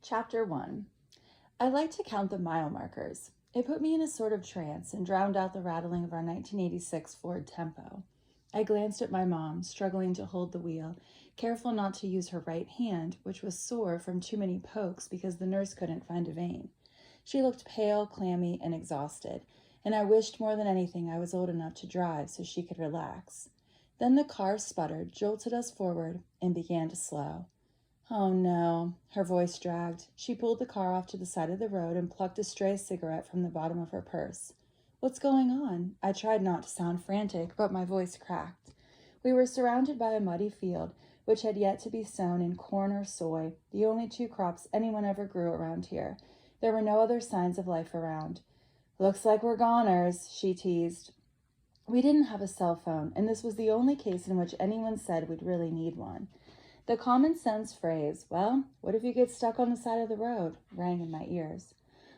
Chapter 1. I liked to count the mile markers. It put me in a sort of trance and drowned out the rattling of our 1986 Ford Tempo. I glanced at my mom, struggling to hold the wheel, careful not to use her right hand, which was sore from too many pokes because the nurse couldn't find a vein. She looked pale, clammy, and exhausted, and I wished more than anything I was old enough to drive so she could relax. Then the car sputtered, jolted us forward, and began to slow. Oh no, her voice dragged. She pulled the car off to the side of the road and plucked a stray cigarette from the bottom of her purse. What's going on? I tried not to sound frantic, but my voice cracked. We were surrounded by a muddy field, which had yet to be sown in corn or soy, the only two crops anyone ever grew around here. There were no other signs of life around. Looks like we're goners, she teased. We didn't have a cell phone, and this was the only case in which anyone said we'd really need one. The common sense phrase, well, what if you get stuck on the side of the road, rang in my ears.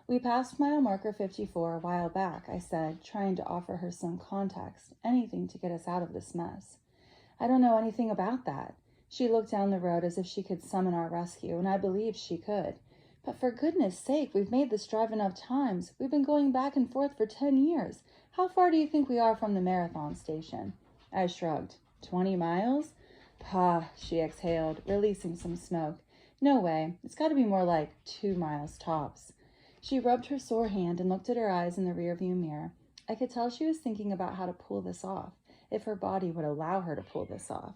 We passed mile marker 54 a while back, I said, trying to offer her some context, anything to get us out of this mess. I don't know anything about that. She looked down the road as if she could summon our rescue, and I believed she could. But for goodness sake, we've made this drive enough times. We've been going back and forth for 10 years. How far do you think we are from the marathon station? I shrugged. 20 miles? Pah, she exhaled, releasing some smoke. No way. It's got to be more like 2 miles tops. She rubbed her sore hand and looked at her eyes in the rearview mirror. I could tell she was thinking about how to pull this off, if her body would allow her to pull this off.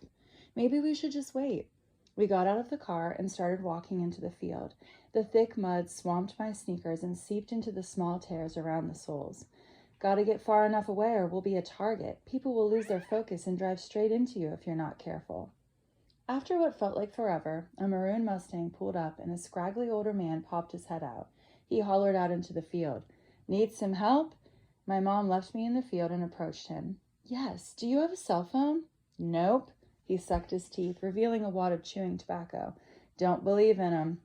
Maybe we should just wait. We got out of the car and started walking into the field. The thick mud swamped my sneakers and seeped into the small tears around the soles. Gotta get far enough away or we'll be a target. People will lose their focus and drive straight into you if you're not careful. After what felt like forever, a maroon Mustang pulled up and a scraggly older man popped his head out. He hollered out into the field. Need some help? My mom left me in the field and approached him. Yes, do you have a cell phone? Nope. He sucked his teeth, revealing a wad of chewing tobacco. Don't believe in 'em.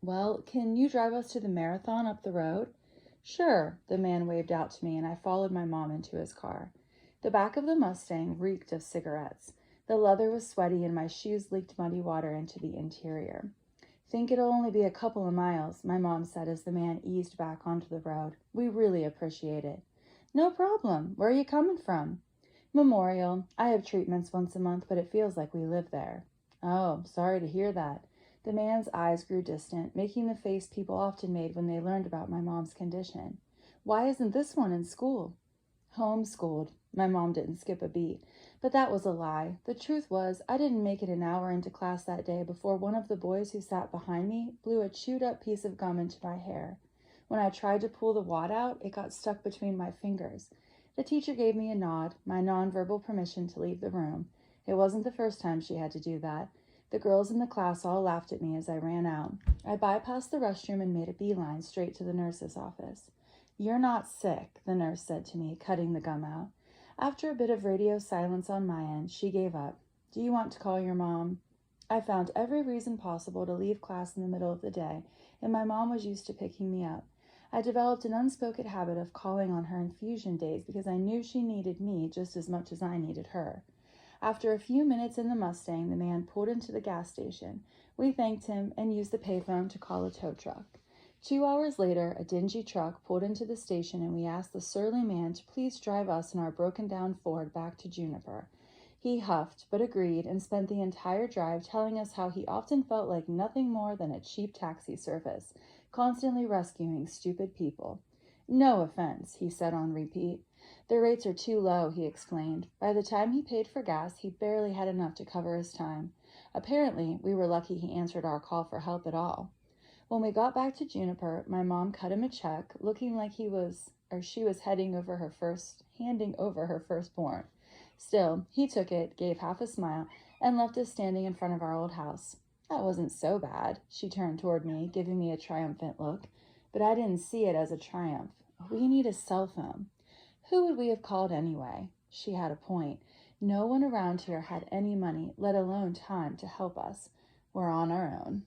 Well, can you drive us to the marathon up the road? Sure, the man waved out to me, and I followed my mom into his car. The back of the Mustang reeked of cigarettes. The leather was sweaty and my shoes leaked muddy water into the interior. Think it'll only be a couple of miles, my mom said as the man eased back onto the road. We really appreciate it. No problem. Where are you coming from? Memorial. I have treatments once a month, but it feels like we live there. Oh, sorry to hear that. The man's eyes grew distant, making the face people often made when they learned about my mom's condition. Why isn't this one in school? Homeschooled. My mom didn't skip a beat. But that was a lie. The truth was, I didn't make it an hour into class that day before one of the boys who sat behind me blew a chewed-up piece of gum into my hair. When I tried to pull the wad out, it got stuck between my fingers. The teacher gave me a nod, my nonverbal permission to leave the room. It wasn't the first time she had to do that. The girls in the class all laughed at me as I ran out. I bypassed the restroom and made a beeline straight to the nurse's office. You're not sick, the nurse said to me, cutting the gum out. After a bit of radio silence on my end, she gave up. Do you want to call your mom? I found every reason possible to leave class in the middle of the day, and my mom was used to picking me up. I developed an unspoken habit of calling on her infusion days because I knew she needed me just as much as I needed her. After a few minutes in the Mustang, the man pulled into the gas station. We thanked him and used the payphone to call a tow truck. 2 hours later, a dingy truck pulled into the station and we asked the surly man to please drive us in our broken-down Ford back to Juniper. He huffed, but agreed, and spent the entire drive telling us how he often felt like nothing more than a cheap taxi service, constantly rescuing stupid people. No offense, he said on repeat. The rates are too low, he explained. By the time he paid for gas, he barely had enough to cover his time. Apparently, we were lucky he answered our call for help at all. When we got back to Juniper, my mom cut him a check, looking like she was handing over her firstborn. Still, he took it, gave half a smile, and left us standing in front of our old house. That wasn't so bad, she turned toward me, giving me a triumphant look. But I didn't see it as a triumph. We need a cell phone. Who would we have called anyway? She had a point. No one around here had any money, let alone time, to help us. We're on our own.